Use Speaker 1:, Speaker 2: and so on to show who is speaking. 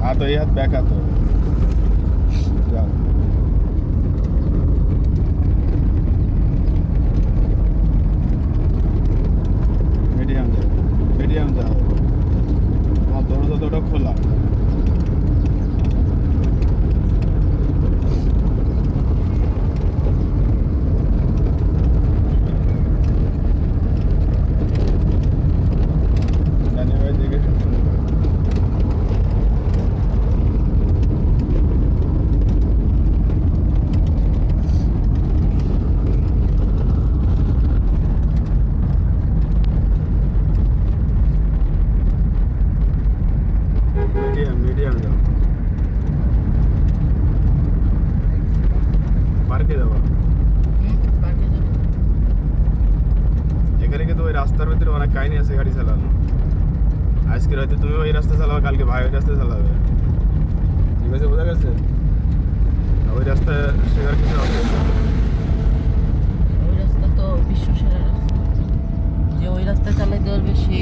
Speaker 1: हाथ तो ये हाथ बैक हाथ जाओ मीडियम जाओ वहाँ दोनों तो खोला मीडियम जाओ পার্কে যাবো এখানে কিন্তু ওই রাস্তার ভিতরে অনেক কাহিনী আছে গাড়ি চালানো আজকে হয়তো তুমি ওই রাস্তা চালাবে কালকে ভাই ওই রাস্তায় চালাবে ঠিক আছে বোঝা গেছে ওই রাস্তায় শেখার কিছু হবে
Speaker 2: ওই রাস্তা তো বিশ্ব সেরা রাস্তা যে ওই রাস্তায় চালাইতে পারবে সে